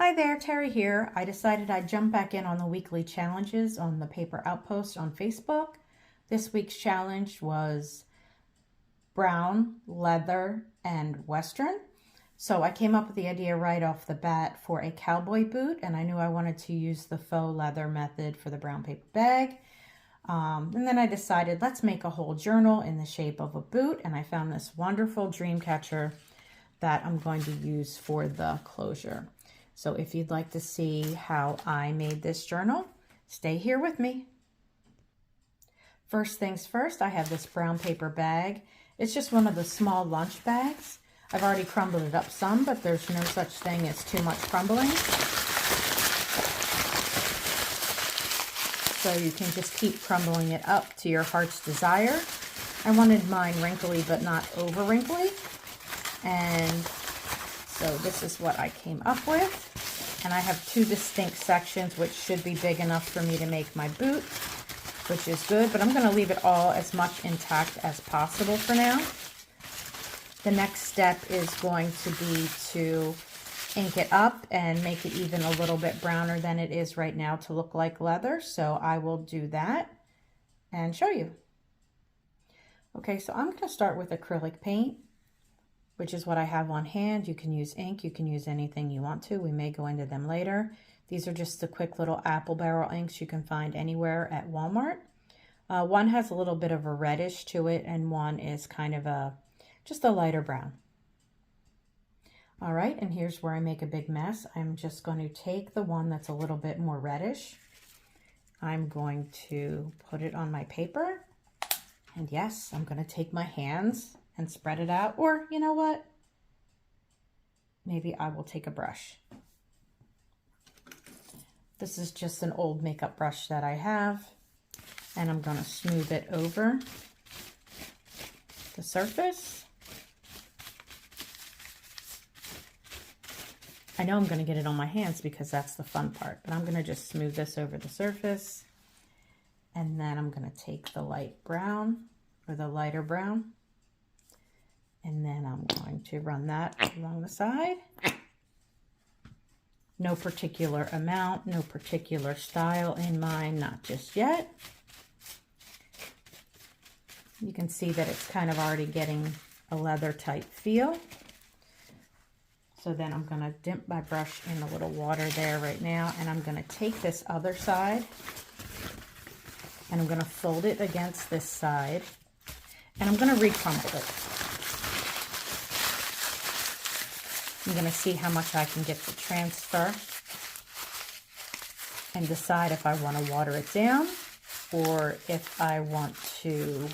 Hi there, Terry here. I decided I'd jump back in on the weekly challenges on the Paper Outpost on Facebook. This week's challenge was brown, leather, and western. So I came up with the idea right off the bat for a cowboy boot, and I knew I wanted to use the faux leather method for the brown paper bag. And then I decided let's make a whole journal in the shape of a boot, and I found this wonderful dream catcher that I'm going to use for the closure. So if you'd like to see how I made this journal, stay here with me. First things first, I have this brown paper bag. It's just one of the small lunch bags. I've already crumbled it up some, but there's no such thing as too much crumbling. So you can just keep crumbling it up to your heart's desire. I wanted mine wrinkly, but not over wrinkly. And so this is what I came up with. And I have two distinct sections, which should be big enough for me to make my boot, which is good, but I'm going to leave it all as much intact as possible for now. The next step is going to be to ink it up and make it even a little bit browner than it is right now to look like leather. So I will do that and show you. Okay, so I'm going to start with acrylic paint, which is what I have on hand. You can use ink, you can use anything you want to. We may go into them later. These are just the quick little apple barrel inks you can find anywhere at Walmart. One has a little bit of a reddish to it, and one is kind of just a lighter brown. All right, and here's where I make a big mess. I'm just going to take the one that's a little bit more reddish. I'm going to put it on my paper. And yes, I'm going to take my hands and spread it out, or you know what? Maybe I will take a brush. This is just an old makeup brush that I have, and I'm going to smooth it over the surface. I know I'm going to get it on my hands because that's the fun part, but I'm going to just smooth this over the surface, and then I'm going to take the light brown or the lighter brown, and then I'm going to run that along the side. No particular amount, no particular style in mind, not just yet. You can see that it's kind of already getting a leather type feel. So then I'm going to dip my brush in a little water there right now, and I'm going to take this other side and I'm going to fold it against this side, and I'm going to recrumble it. I'm going to see how much I can get to transfer and decide if I want to water it down or if I want to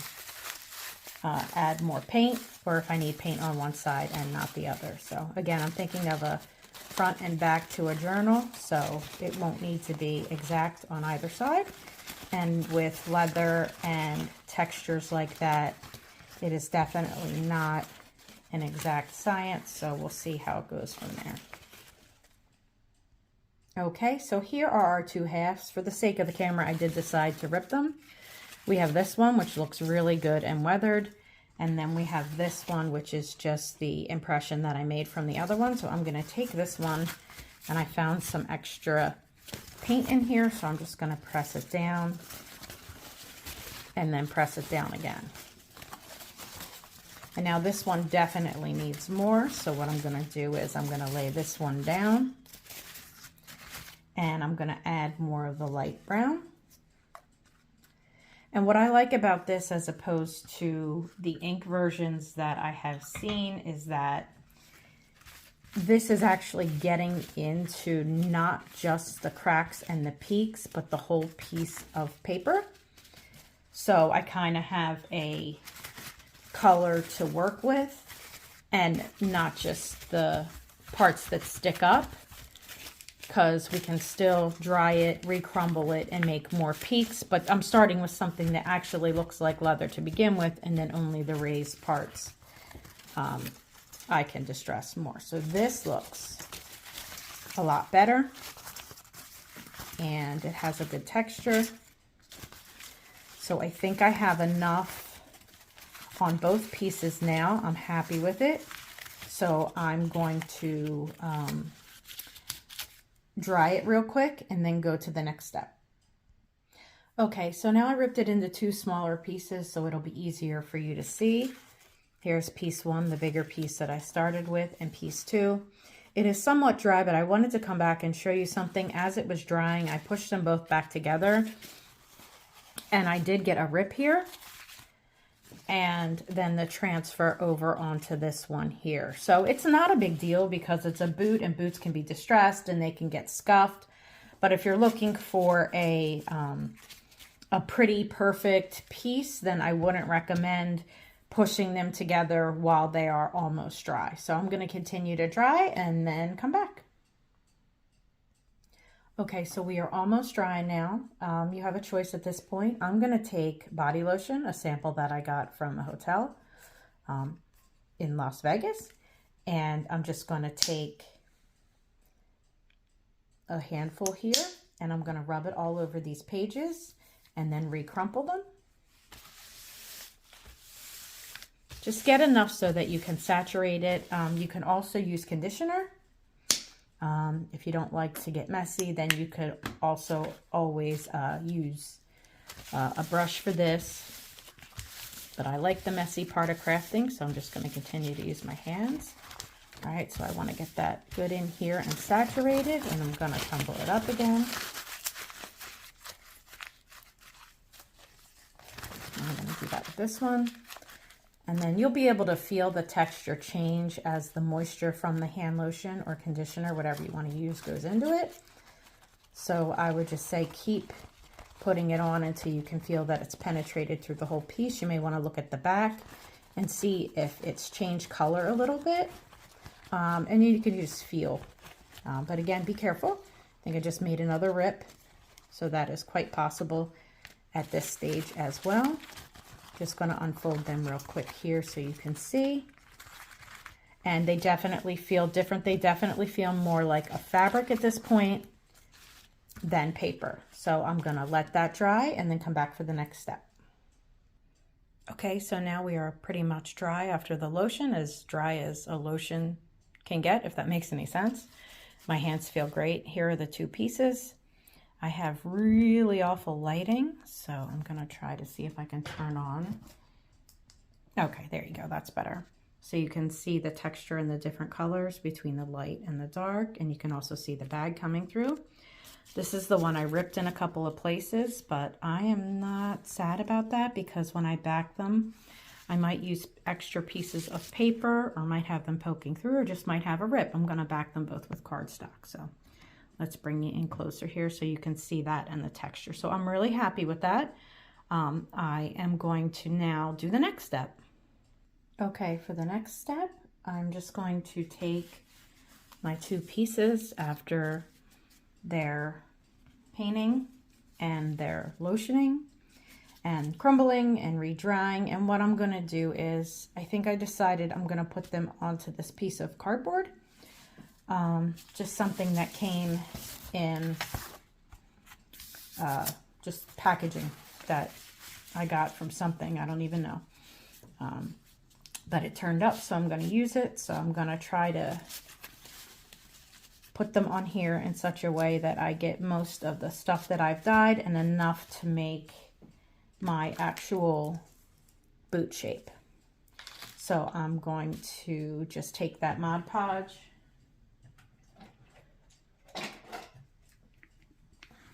add more paint, or if I need paint on one side and not the other. So again, I'm thinking of a front and back to a journal, so it won't need to be exact on either side. And with leather and textures like that, it is definitely not an exact science, so we'll see how it goes from there. Okay, so here are our two halves. For the sake of the camera, I did decide to rip them. We have this one, which looks really good and weathered, and then we have this one, which is just the impression that I made from the other one. So I'm going to take this one, and I found some extra paint in here, so I'm just going to press it down and then press it down again. And now this one definitely needs more, so what I'm going to do is I'm going to lay this one down, and I'm going to add more of the light brown. And what I like about this as opposed to the ink versions that I have seen is that this is actually getting into not just the cracks and the peaks, but the whole piece of paper. So I kind of have a color to work with and not just the parts that stick up, because we can still dry it, recrumble it, and make more peaks. But I'm starting with something that actually looks like leather to begin with, and then only the raised parts I can distress more. So this looks a lot better, and it has a good texture. So I think I have enough on both pieces now. I'm happy with it. So I'm going to dry it real quick and then go to the next step. Okay, so now I ripped it into 2 smaller pieces so it'll be easier for you to see. Here's piece 1, the bigger piece that I started with, and piece 2. It is somewhat dry, but I wanted to come back and show you something. As it was drying, I pushed them both back together, and I did get a rip here, and then the transfer over onto this one here. So it's not a big deal because it's a boot, and boots can be distressed and they can get scuffed. But if you're looking for a pretty perfect piece, then I wouldn't recommend pushing them together while they are almost dry. So I'm going to continue to dry and then come back. Okay, so we are almost dry now. You have a choice at this point. I'm going to take body lotion, a sample that I got from a hotel in Las Vegas. And I'm just going to take a handful here, and I'm going to rub it all over these pages and then recrumple them. Just get enough so that you can saturate it. You can also use conditioner. If you don't like to get messy, then you could also always use a brush for this. But I like the messy part of crafting, so I'm just going to continue to use my hands. All right, so I want to get that good in here and saturated, and I'm going to tumble it up again. I'm going to do that with this one. And then you'll be able to feel the texture change as the moisture from the hand lotion or conditioner, whatever you want to use, goes into it. So I would just say keep putting it on until you can feel that it's penetrated through the whole piece. You may want to look at the back and see if it's changed color a little bit. And you can just feel. But again, be careful. I think I just made another rip. So that is quite possible at this stage as well. Just going to unfold them real quick here so you can see. And they definitely feel different. They definitely feel more like a fabric at this point than paper. So I'm going to let that dry and then come back for the next step. Okay, so now we are pretty much dry after the lotion, as dry as a lotion can get, if that makes any sense. My hands feel great. Here are the 2 pieces. I have really awful lighting, so I'm going to try to see if I can turn on. Okay, there you go. That's better. So you can see the texture and the different colors between the light and the dark, and you can also see the bag coming through. This is the one I ripped in a couple of places, but I am not sad about that because when I back them, I might use extra pieces of paper or might have them poking through or just might have a rip. I'm going to back them both with cardstock, so let's bring you in closer here so you can see that and the texture. So I'm really happy with that. I am going to now do the next step. Okay, for the next step, I'm just going to take my 2 pieces after their painting and their lotioning and crumbling and re-drying. And what I'm going to do is, I think I decided I'm going to put them onto this piece of cardboard. Just something that came in just packaging that I got from something, I don't even know. But it turned up, so I'm going to use it. So I'm going to try to put them on here in such a way that I get most of the stuff that I've dyed and enough to make my actual boot shape. So I'm going to just take that Mod Podge.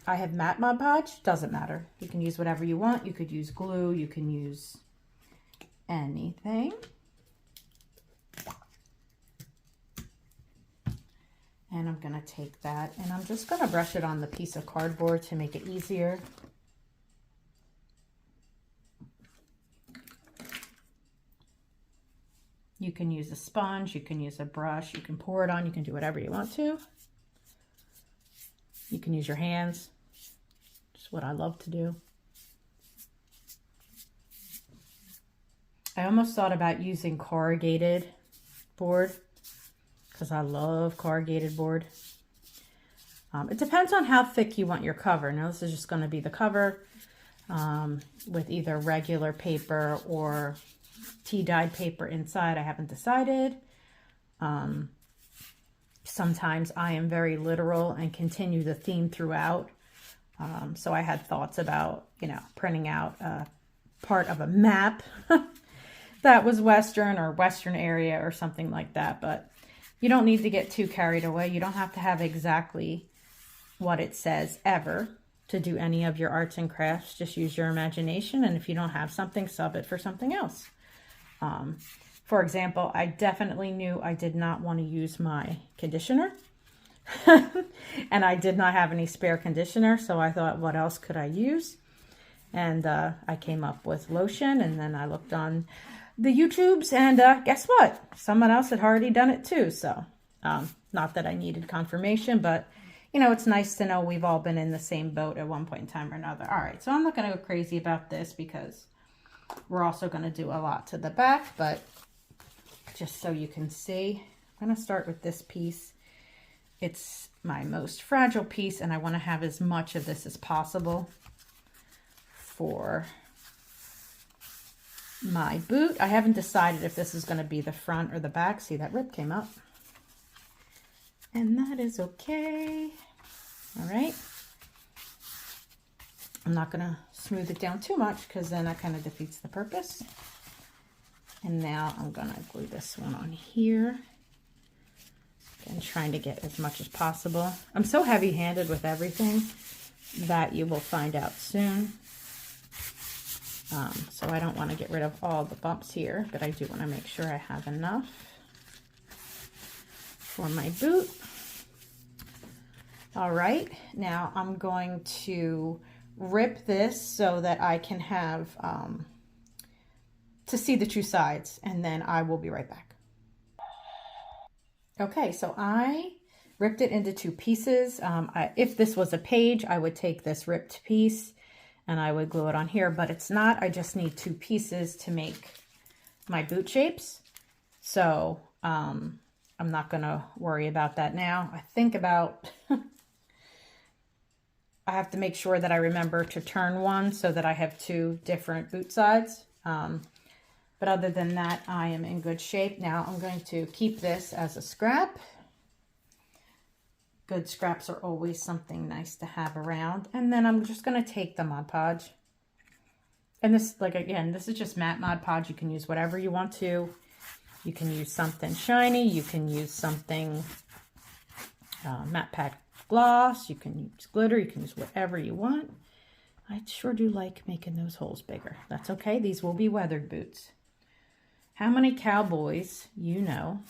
I have matte Mod Podge, doesn't matter. You can use whatever you want. You could use glue, you can use anything. And I'm going to take that and I'm just going to brush it on the piece of cardboard to make it easier. You can use a sponge, you can use a brush, you can pour it on, you can do whatever you want to. You can use your hands, just what I love to do. I almost thought about using corrugated board because I love corrugated board. It depends on how thick you want your cover. Now this is just going to be the cover with either regular paper or tea dyed paper inside. I haven't decided. sometimes I am very literal and continue the theme throughout. So I had thoughts about, you know, printing out a part of a map that was Western or Western area or something like that. But you don't need to get too carried away. You don't have to have exactly what it says ever to do any of your arts and crafts. Just use your imagination. And if you don't have something, sub it for something else. For example, I definitely knew I did not want to use my conditioner. And I did not have any spare conditioner, so I thought, what else could I use? And I came up with lotion, and then I looked on the YouTubes, and guess what? Someone else had already done it too. So not that I needed confirmation, but you know, it's nice to know we've all been in the same boat at one point in time or another. All right, so I'm not going to go crazy about this because we're also going to do a lot to the back, but just so you can see, I'm going to start with this piece. It's my most fragile piece, and I want to have as much of this as possible for my boot. I haven't decided if this is going to be the front or the back. See, that rip came up. And that is okay. All right. I'm not going to smooth it down too much because then that kind of defeats the purpose. And now I'm going to glue this one on here. And trying to get as much as possible. I'm so heavy-handed with everything that you will find out soon. So I don't want to get rid of all the bumps here, but I do want to make sure I have enough for my boot. All right, now I'm going to rip this so that I can have to see the two sides, and then I will be right back. Okay, so I ripped it into two pieces. If this was a page, I would take this ripped piece and I would glue it on here, but it's not. I just need two pieces to make my boot shapes. So I'm not going to worry about that now. I think about, I have to make sure that I remember to turn one so that I have two different boot sides. But other than that, I am in good shape. Now I'm going to keep this as a scrap. Good scraps are always something nice to have around. And then I'm just going to take the Mod Podge. And this, like, again, this is just matte Mod Podge. You can use whatever you want to. You can use something shiny. You can use something matte pack gloss. You can use glitter. You can use whatever you want. I sure do like making those holes bigger. That's okay. These will be weathered boots. How many cowboys you know,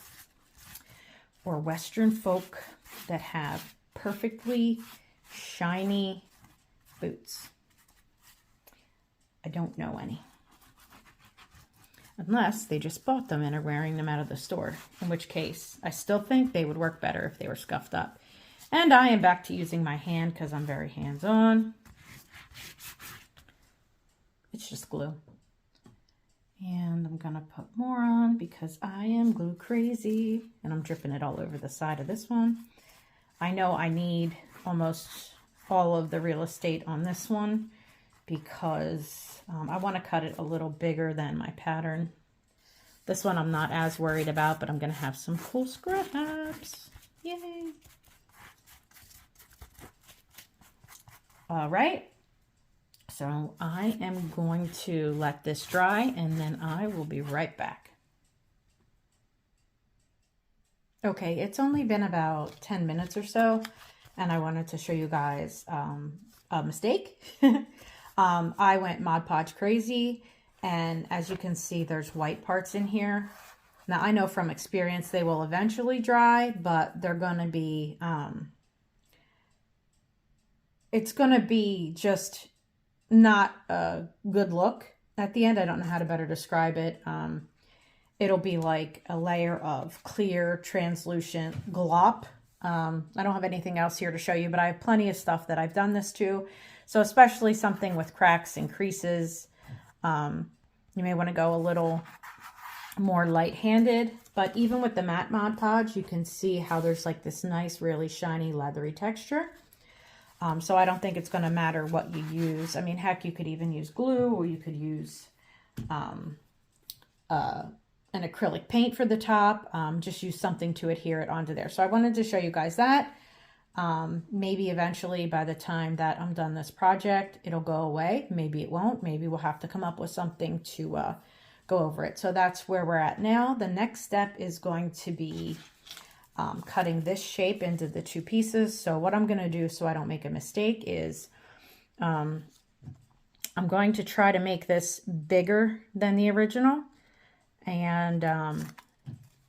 or Western folk, that have perfectly shiny boots? I don't know any. Unless they just bought them and are wearing them out of the store, in which case I still think they would work better if they were scuffed up. And I am back to using my hand because I'm very hands-on. It's just glue. And I'm going to put more on because I am glue crazy. And I'm dripping it all over the side of this one. I know I need almost all of the real estate on this one because I want to cut it a little bigger than my pattern. This one I'm not as worried about, but I'm going to have some cool scraps. Yay! All right. So I am going to let this dry and then I will be right back. Okay, it's only been about 10 minutes or so and I wanted to show you guys a mistake. I went Mod Podge crazy, and as you can see, there's white parts in here. Now I know from experience they will eventually dry, but they're going to be, it's going to be just not a good look at the end. I don't know how to better describe it. It'll be like a layer of clear, translucent glop. I don't have anything else here to show you, but I have plenty of stuff that I've done this to. So especially something with cracks and creases, you may want to go a little more light-handed. But even with the matte Mod Podge, you can see how there's like this nice, really shiny, leathery texture. So I don't think it's going to matter what you use. I mean, heck, you could even use glue, or you could use an acrylic paint for the top. Just use something to adhere it onto there. So I wanted to show you guys that. Maybe eventually by the time that I'm done this project, it'll go away. Maybe it won't. Maybe we'll have to come up with something to go over it. So that's where we're at now. The next step is going to be cutting this shape into the two pieces. So what I'm going to do so I don't make a mistake is I'm going to try to make this bigger than the original. And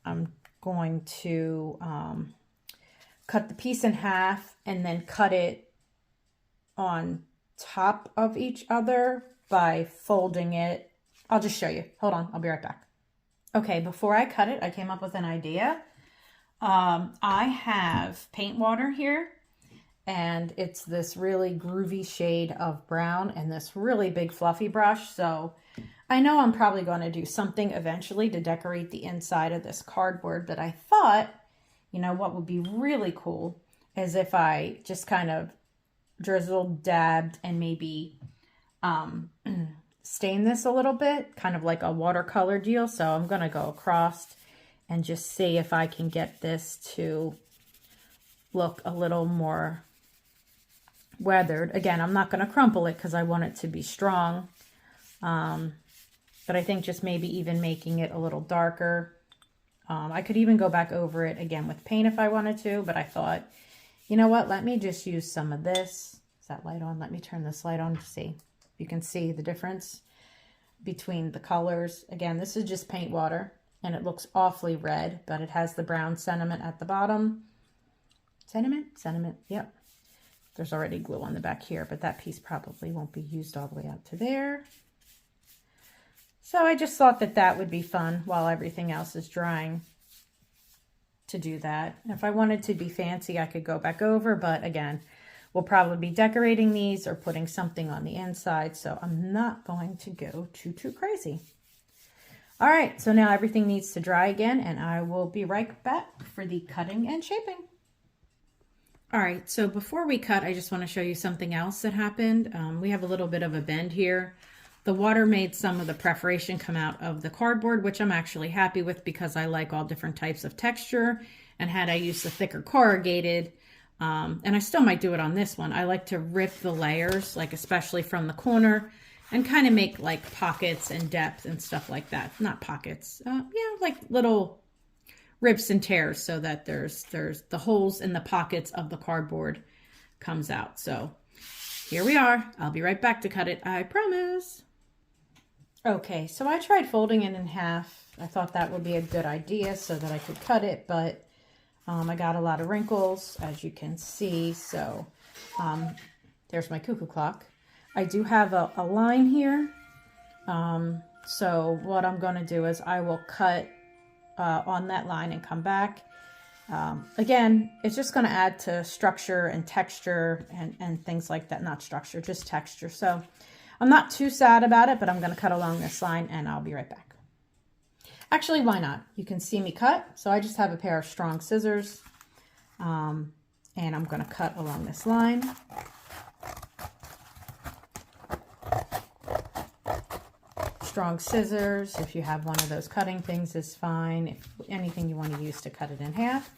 I'm going to cut the piece in half and then cut it on top of each other by folding it. I'll just show you. Hold on, I'll be right back. Okay, before I cut it, I came up with an idea. I have paint water here, and it's this really groovy shade of brown and this really big fluffy brush. So I know I'm probably going to do something eventually to decorate the inside of this cardboard, but I thought, you know, what would be really cool is if I just kind of drizzled, dabbed, and maybe stain this a little bit, kind of like a watercolor deal. So I'm going to go across and just see if I can get this to look a little more weathered. Again, I'm not going to crumple it because I want it to be strong. But I think just maybe even making it a little darker. I could even go back over it again with paint if I wanted to, but I thought, you know what, let me just use some of this. Is that light on? Let me turn this light on to see. You can see the difference between the colors. Again, this is just paint water, and it looks awfully red, but it has the brown sentiment at the bottom. Sentiment, yep. There's already glue on the back here, but that piece probably won't be used all the way out to there. So I just thought that that would be fun while everything else is drying to do that. If I wanted to be fancy, I could go back over, but again, we'll probably be decorating these or putting something on the inside, so I'm not going to go too crazy. All right, so now everything needs to dry again, and I will be right back for the cutting and shaping. All right, so before we cut, I just want to show you something else that happened. We have a little bit of a bend here. The water made some of the perforation come out of the cardboard, which I'm actually happy with because I like all different types of texture. And had I used the thicker corrugated, and I still might do it on this one, I like to rip the layers, like especially from the corner, and kind of make like pockets and depth and stuff like that. Not pockets, yeah, like little rips and tears so that there's the holes in the pockets of the cardboard comes out. So here we are. I'll be right back to cut it, I promise. Okay, so I tried folding it in half. I thought that would be a good idea so that I could cut it, but I got a lot of wrinkles, as you can see. So there's my cuckoo clock. I do have a line here. So what I'm going to do is I will cut on that line and come back. Again, it's just going to add to structure and texture and things like that. Not structure, just texture. So I'm not too sad about it, but I'm going to cut along this line and I'll be right back. Actually, why not? You can see me cut. So I just have a pair of strong scissors, and I'm going to cut along this line. Strong scissors, if you have one of those cutting things, is fine. If anything you want to use to cut it in half.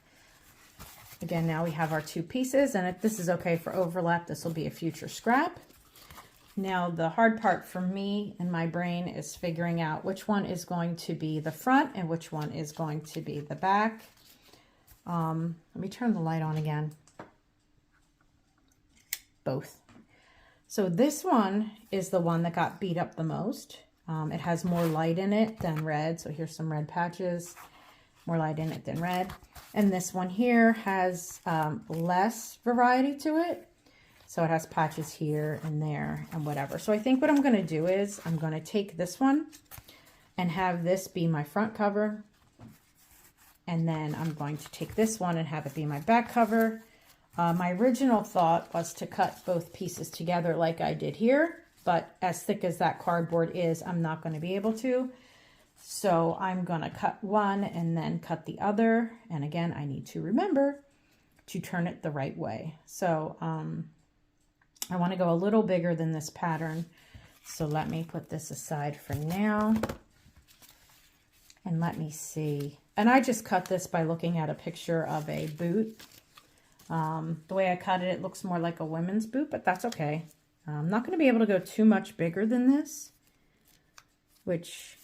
Again, now we have our two pieces, and if this is okay for overlap, this will be a future scrap. Now the hard part for me and my brain is figuring out which one is going to be the front and which one is going to be the back. Let me turn the light on again. Both. So this one is the one that got beat up the most. It has more light in it than red. So here's some red patches, more light in it than red. And this one here has less variety to it. So it has patches here and there and whatever. So I think what I'm going to do is I'm going to take this one and have this be my front cover. And then I'm going to take this one and have it be my back cover. My original thought was to cut both pieces together like I did here. But as thick as that cardboard is, I'm not going to be able to. So I'm going to cut one and then cut the other. And again, I need to remember to turn it the right way. So I want to go a little bigger than this pattern. So let me put this aside for now. And let me see. And I just cut this by looking at a picture of a boot. The way I cut it, it looks more like a women's boot, but that's okay. I'm not going to be able to go too much bigger than this, which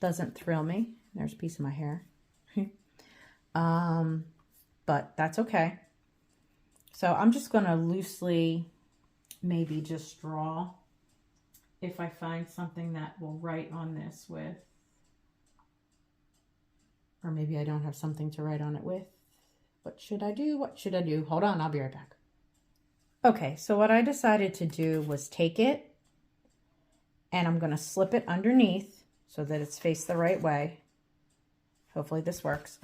doesn't thrill me. There's a piece of my hair. But that's okay. So I'm just going to loosely maybe just draw if I find something that will write on this with. Or maybe I don't have something to write on it with. What should I do? What should I do? Hold on, I'll be right back. Okay, so what I decided to do was take it and I'm going to slip it underneath so that it's faced the right way. Hopefully this works.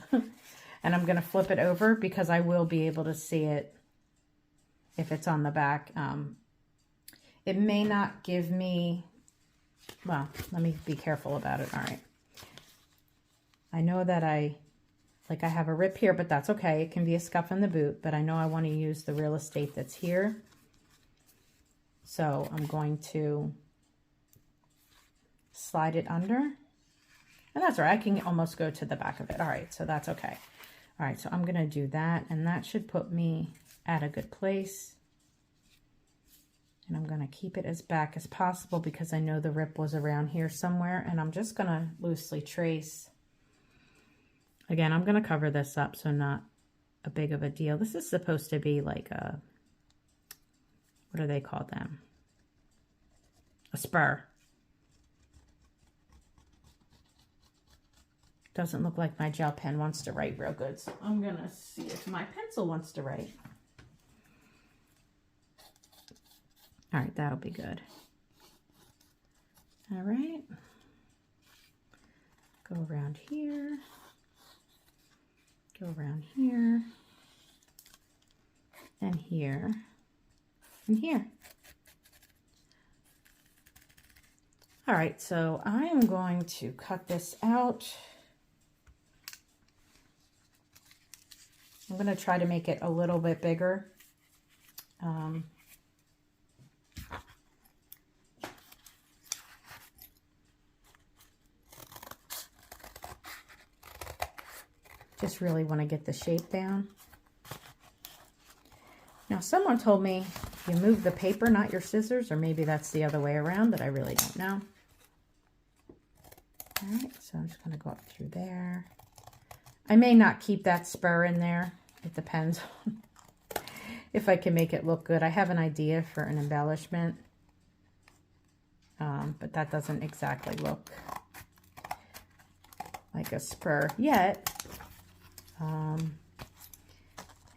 And I'm going to flip it over because I will be able to see it if it's on the back. It may not give me, well, let me be careful about it. All right. I know that I have a rip here, but that's okay. It can be a scuff in the boot, but I know I want to use the real estate that's here. So I'm going to slide it under. And that's all right. I can almost go to the back of it. All right, so that's okay. All right, so I'm going to do that, and that should put me at a good place. And I'm going to keep it as back as possible because I know the rip was around here somewhere, and I'm just going to loosely trace. Again, I'm going to cover this up so not a big of a deal. This is supposed to be like a, what do they call them? A spur. Doesn't look like my gel pen wants to write real good, so I'm going to see if my pencil wants to write. All right, that'll be good. All right. Go around here. Go around here. And here. And here. All right, so I am going to cut this out. I'm going to try to make it a little bit bigger. Just really want to get the shape down. Now, someone told me you move the paper, not your scissors, or maybe that's the other way around, but I really don't know. All right, so I'm just going to go up through there. I may not keep that spur in there. It depends if I can make it look good. I have an idea for an embellishment, but that doesn't exactly look like a spur yet. And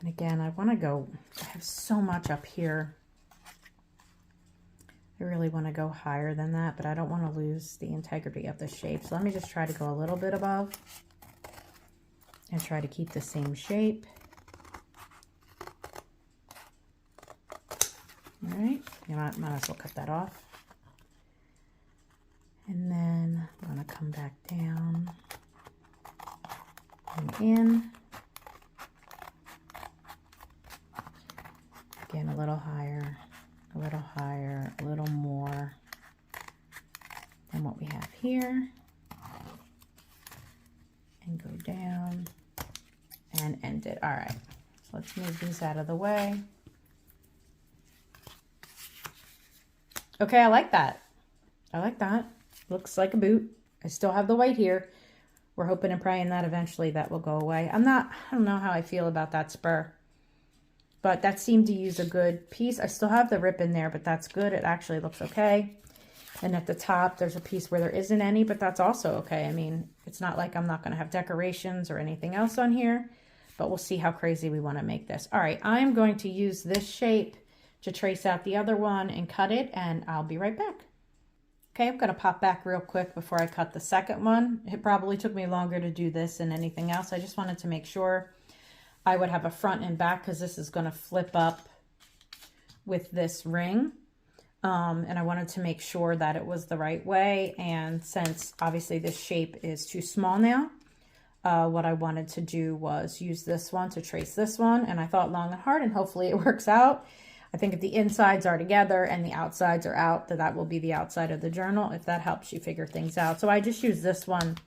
again, I want to go, I have so much up here. I really want to go higher than that, but I don't want to lose the integrity of the shape. So let me just try to go a little bit above and try to keep the same shape. All right, you might as well cut that off. And then I'm going to come back down and in. Again, a little higher, a little higher, a little more than what we have here. And go down and end it. All right, so let's move these out of the way. Okay, I like that. I like that. Looks like a boot. I still have the white here. We're hoping and praying that eventually that will go away. I don't know how I feel about that spur, but that seemed to use a good piece. I still have the rip in there, but that's good. It actually looks okay. And at the top, there's a piece where there isn't any, but that's also okay. I mean, it's not like I'm not going to have decorations or anything else on here, but we'll see how crazy we want to make this. All right, I'm going to use this shape to trace out the other one and cut it, and I'll be right back. Okay, I'm going to pop back real quick before I cut the second one. It probably took me longer to do this than anything else. I just wanted to make sure I would have a front and back because this is going to flip up with this ring. And I wanted to make sure that it was the right way. And since obviously this shape is too small now, what I wanted to do was use this one to trace this one. And I thought long and hard, and hopefully it works out. I think if the insides are together and the outsides are out, that will be the outside of the journal, if that helps you figure things out. So I just use this one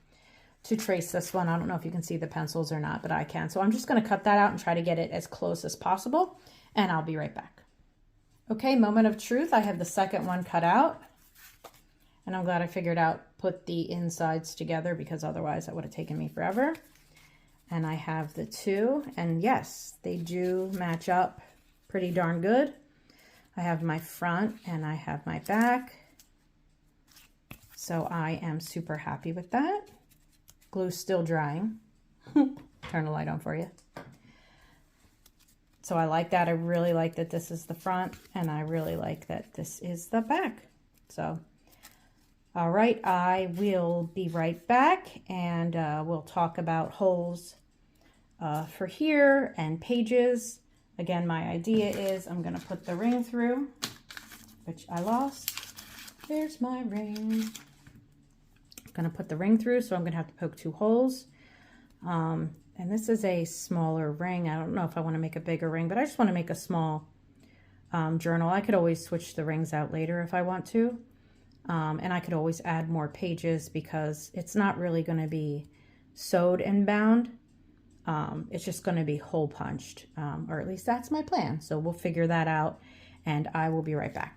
to trace this one. I don't know if you can see the pencils or not, but I can. So I'm just going to cut that out and try to get it as close as possible, and I'll be right back. Okay, moment of truth. I have the second one cut out, and I'm glad I figured out put the insides together, because otherwise that would have taken me forever. And I have the two, and yes, they do match up pretty darn good. I have my front and I have my back. So I am super happy with that. Glue's still drying. Turn the light on for you. So I like that. I really like that this is the front, and I really like that this is the back. So, all right, I will be right back, and we'll talk about holes for here and pages. Again, my idea is I'm going to put the ring through, which I lost. There's my ring. I'm going to put the ring through, so I'm going to have to poke 2 holes. And this is a smaller ring. I don't know if I want to make a bigger ring, but I just want to make a small journal. I could always switch the rings out later if I want to. And I could always add more pages, because it's not really going to be sewed and bound. It's just going to be hole punched, or at least that's my plan. So we'll figure that out, and I will be right back.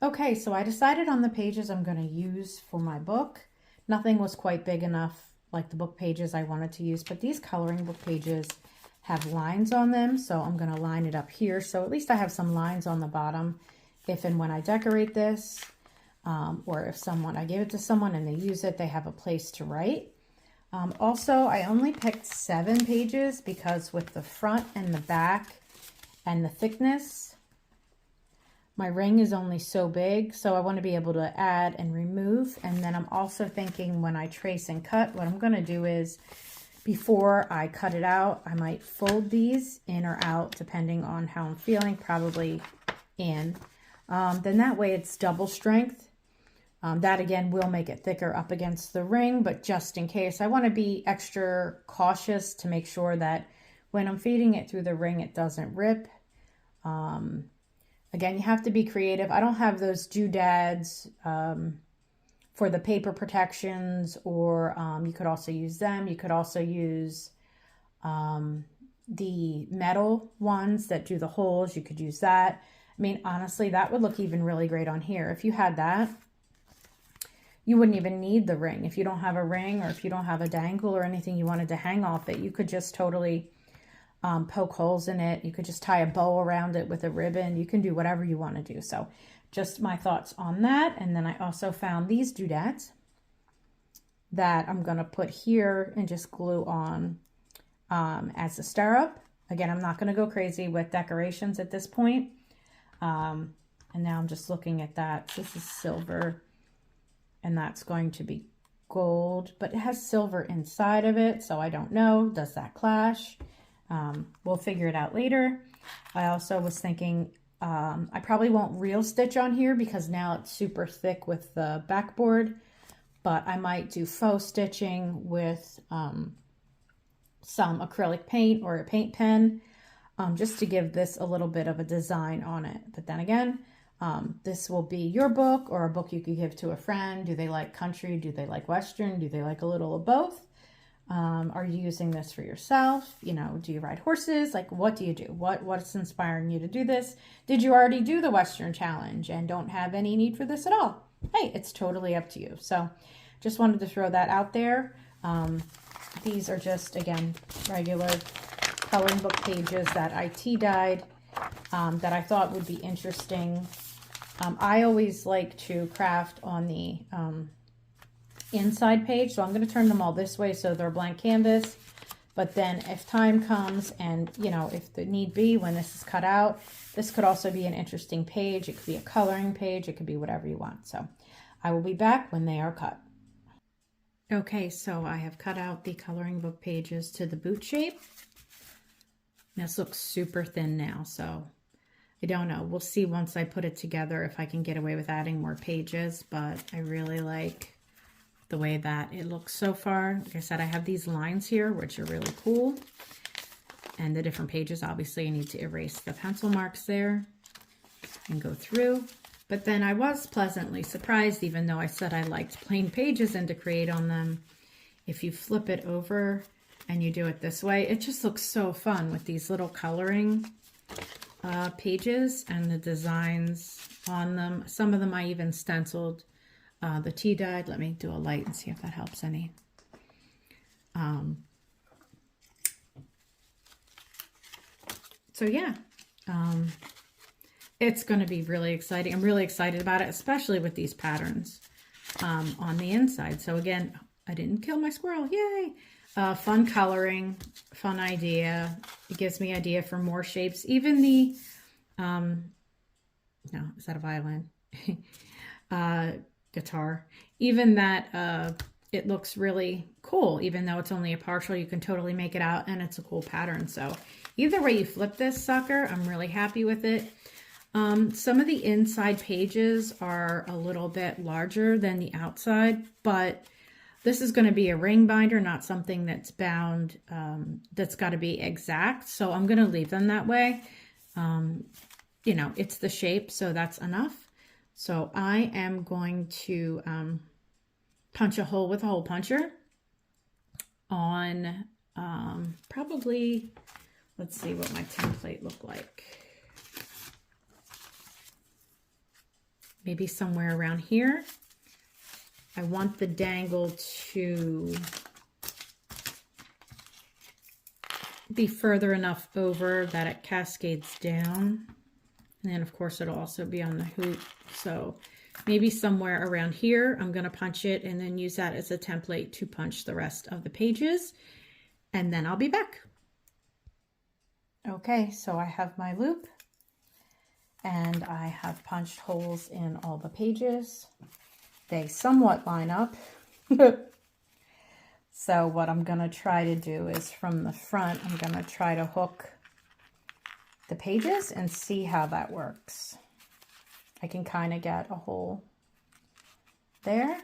Okay, so I decided on the pages I'm going to use for my book. Nothing was quite big enough like the book pages I wanted to use, but these coloring book pages have lines on them, so I'm going to line it up here. So at least I have some lines on the bottom if and when I decorate this, or if I give it to someone and they use it, they have a place to write. Also, I only picked 7 pages because with the front and the back and the thickness, my ring is only so big, so I want to be able to add and remove. And then I'm also thinking when I trace and cut, what I'm going to do is, before I cut it out, I might fold these in or out depending on how I'm feeling, probably in. Then that way it's double strength. That again will make it thicker up against the ring, but just in case, I want to be extra cautious to make sure that when I'm feeding it through the ring, it doesn't rip. Again, you have to be creative. I don't have those doodads for the paper protections, or you could also use them. You could also use the metal ones that do the holes. You could use that. I mean, honestly, that would look even really great on here. If you had that, you wouldn't even need the ring. If you don't have a ring, or if you don't have a dangle or anything you wanted to hang off it, you could just totally poke holes in it. You could just tie a bow around it with a ribbon. You can do whatever you want to do. So just my thoughts on that. And then I also found these doodads that I'm going to put here and just glue on as a stirrup. Again, I'm not going to go crazy with decorations at this point. And now I'm just looking at that. This is silver, and that's going to be gold, but it has silver inside of it, so I don't know. Does that clash? We'll figure it out later. I also was thinking I probably won't real stitch on here because now it's super thick with the backboard, but I might do faux stitching with some acrylic paint or a paint pen, just to give this a little bit of a design on it. But then again, this will be your book, or a book you could give to a friend. Do they like country? Do they like Western? Do they like a little of both? Are you using this for yourself? You know, do you ride horses? Like, what do you do? What's inspiring you to do this? Did you already do the Western challenge and don't have any need for this at all? Hey, it's totally up to you. So just wanted to throw that out there. These are just, again, regular coloring book pages that I tea-dyed, that I thought would be interesting. I always like to craft on the inside page, so I'm going to turn them all this way so they're blank canvas. But then if time comes and, you know, if the need be, when this is cut out, this could also be an interesting page. It could be a coloring page. It could be whatever you want. So I will be back when they are cut. Okay, so I have cut out the coloring book pages to the boot shape. This looks super thin now, so I don't know. We'll see once I put it together if I can get away with adding more pages, but I really like the way that it looks so far. Like I said, I have these lines here, which are really cool. And the different pages, obviously, I need to erase the pencil marks there and go through. But then I was pleasantly surprised, even though I said I liked plain pages and to create on them. If you flip it over and you do it this way, it just looks so fun with these little coloring pages and the designs on them. Some of them I even stenciled the tea dyed. Let me do a light and see if that helps any. So yeah, it's going to be really exciting. I'm really excited about it, especially with these patterns on the inside. So again, I didn't kill my squirrel. Yay! Fun coloring, fun idea. It gives me idea for more shapes. Even the, no, is that a violin? Guitar. Even that, it looks really cool. Even though it's only a partial, you can totally make it out, and it's a cool pattern. So either way you flip this sucker, I'm really happy with it. Some of the inside pages are a little bit larger than the outside, but this is going to be a ring binder, not something that's bound, that's got to be exact. So I'm going to leave them that way. You know, it's the shape, so that's enough. So I am going to punch a hole with a hole puncher on probably, let's see what my template looked like. Maybe somewhere around here. I want the dangle to be further enough over that it cascades down. And then of course it'll also be on the hoop. So maybe somewhere around here, I'm going to punch it and then use that as a template to punch the rest of the pages. And then I'll be back. Okay, so I have my loop and I have punched holes in all the pages. They somewhat line up. So what I'm going to try to do is from the front, I'm going to try to hook the pages and see how that works. I can kind of get a hole there.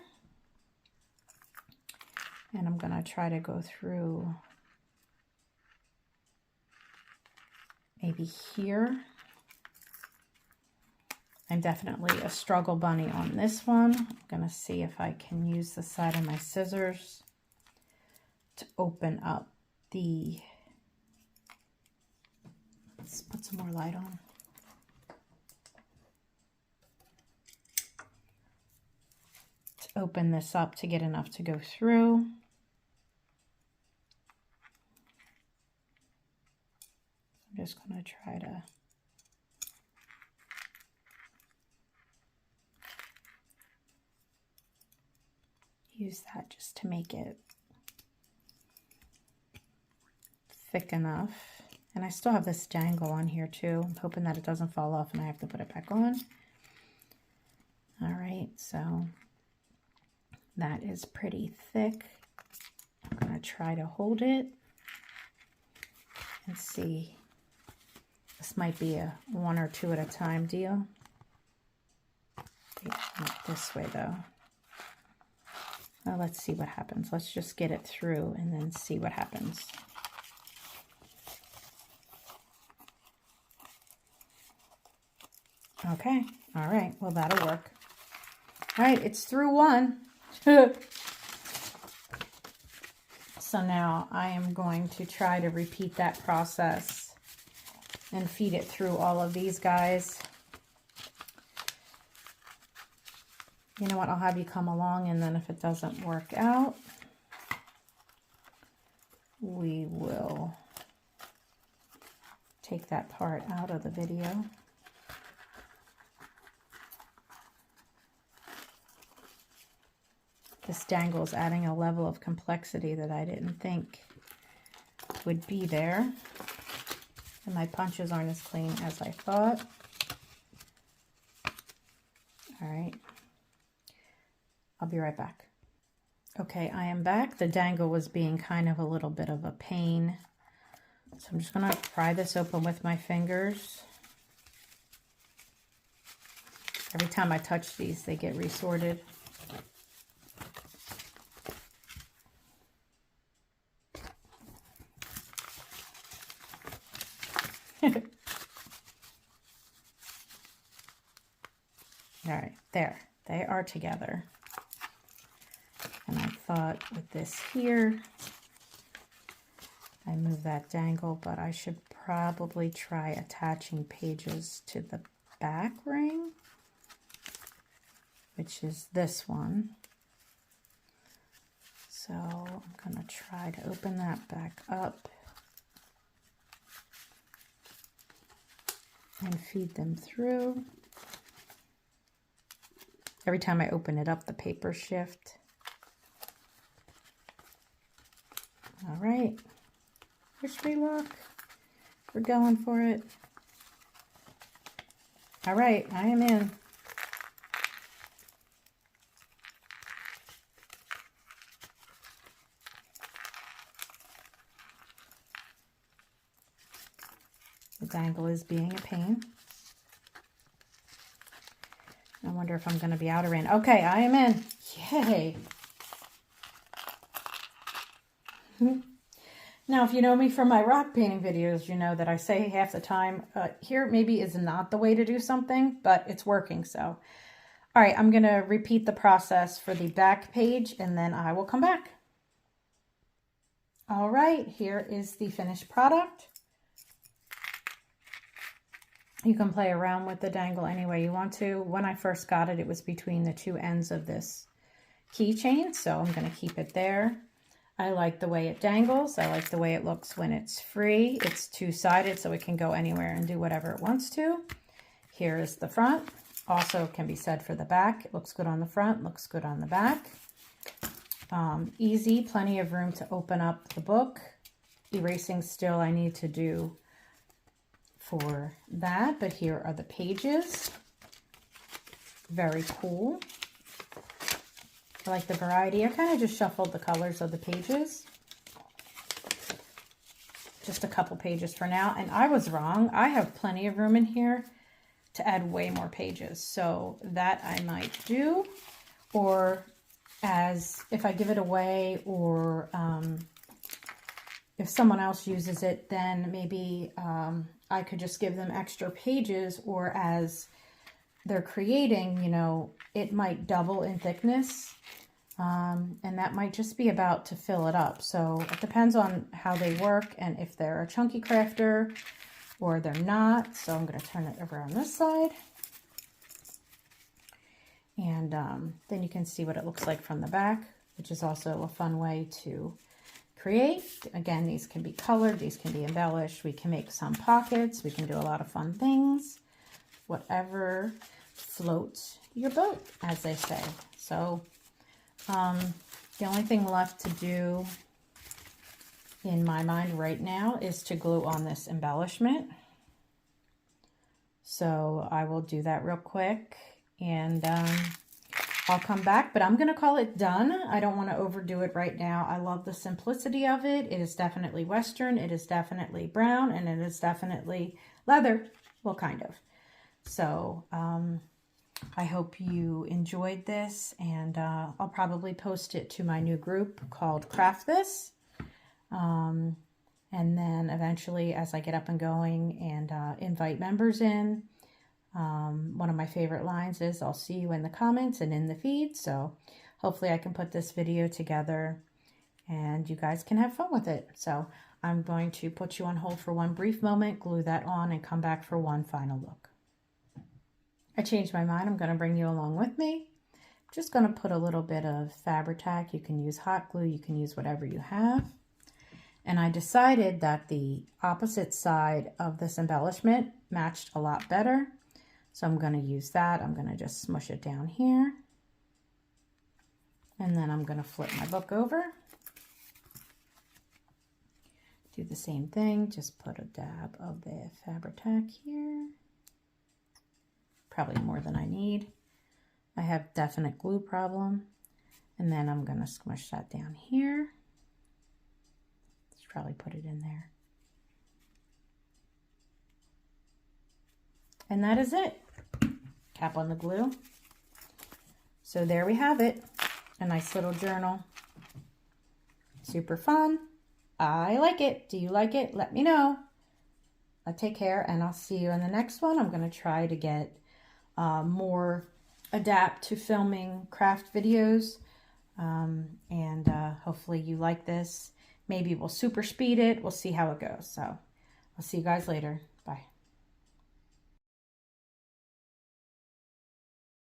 And I'm going to try to go through maybe here. I'm definitely a struggle bunny on this one. I'm going to see if I can use the side of my scissors to open up the, let's put some more light on. To open this up to get enough to go through. I'm just going to try to use that just to make it thick enough. And I still have this dangle on here too. I'm hoping that it doesn't fall off and I have to put it back on. All right, so that is pretty thick. I'm going to try to hold it and see. This might be a 1 or 2 at a time deal. Not this way though. Well, let's see what happens. Let's just get it through and then see what happens. Okay, all right, well that'll work. All right, it's through one. So now I am going to try to repeat that process and feed it through all of these guys. You know what, I'll have you come along, and then if it doesn't work out, we will take that part out of the video. This dangle is adding a level of complexity that I didn't think would be there. And my punches aren't as clean as I thought. All right. I'll be right back. Okay, I am back. The dangle was being kind of a little bit of a pain. So I'm just going to pry this open with my fingers. Every time I touch these, they get resorted. All right, there, they are together. And I thought with this here, I move that dangle, but I should probably try attaching pages to the back ring, which is this one. So I'm gonna try to open that back up and feed them through. Every time I open it up, the paper shift. All right, wish me luck. We're going for it. All right, I am in. The dangle is being a pain. I wonder if I'm going to be out or in. Okay, I am in. Yay. Now, if you know me from my rock painting videos, you know that I say half the time, here maybe is not the way to do something, but it's working. So, all right, I'm going to repeat the process for the back page and then I will come back. All right, here is the finished product. You can play around with the dangle any way you want to. When I first got it, it was between the two ends of this keychain, so I'm going to keep it there. I like the way it dangles. I like the way it looks when it's free. It's two-sided, so it can go anywhere and do whatever it wants to. Here is the front. Also can be said for the back. It looks good on the front, looks good on the back. Easy, plenty of room to open up the book. Erasing still I need to do for that, but here are the pages. Very cool. I like the variety. I kind of just shuffled the colors of the pages. Just a couple pages for now. And I was wrong. I have plenty of room in here to add way more pages. So that I might do. Or as if I give it away, or if someone else uses it, then maybe I could just give them extra pages, or as they're creating, you know, it might double in thickness. And that might just be about to fill it up. So it depends on how they work and if they're a chunky crafter or they're not. So I'm going to turn it over on this side. And then you can see what it looks like from the back, which is also a fun way to create. Again, these can be colored, these can be embellished. We can make some pockets. We can do a lot of fun things. Whatever floats your boat, as they say. So the only thing left to do in my mind right now is to glue on this embellishment. So I will do that real quick and I'll come back, but I'm going to call it done. I don't want to overdo it right now. I love the simplicity of it. It is definitely Western. It is definitely brown, and it is definitely leather. Well, kind of. So I hope you enjoyed this, and I'll probably post it to my new group called Craft This. And then eventually, as I get up and going and invite members in, one of my favorite lines is, I'll see you in the comments and in the feed. So hopefully I can put this video together and you guys can have fun with it. So I'm going to put you on hold for one brief moment, glue that on, and come back for one final look. I changed my mind. I'm going to bring you along with me. I'm just going to put a little bit of Fabri-Tac. You can use hot glue. You can use whatever you have. And I decided that the opposite side of this embellishment matched a lot better. So I'm going to use that. I'm going to just smush it down here. And then I'm going to flip my book over. Do the same thing. Just put a dab of the Fabri-Tac here. Probably more than I need. I have definite glue problem. And then I'm going to smush that down here. Let's probably put it in there. And that is it. Cap on the glue. So there we have it. A nice little journal. Super fun. I like it. Do you like it? Let me know. Take care, and I'll see you in the next one. I'm going to try to get more adapt to filming craft videos. And hopefully you like this. Maybe we'll super speed it. We'll see how it goes. So I'll see you guys later.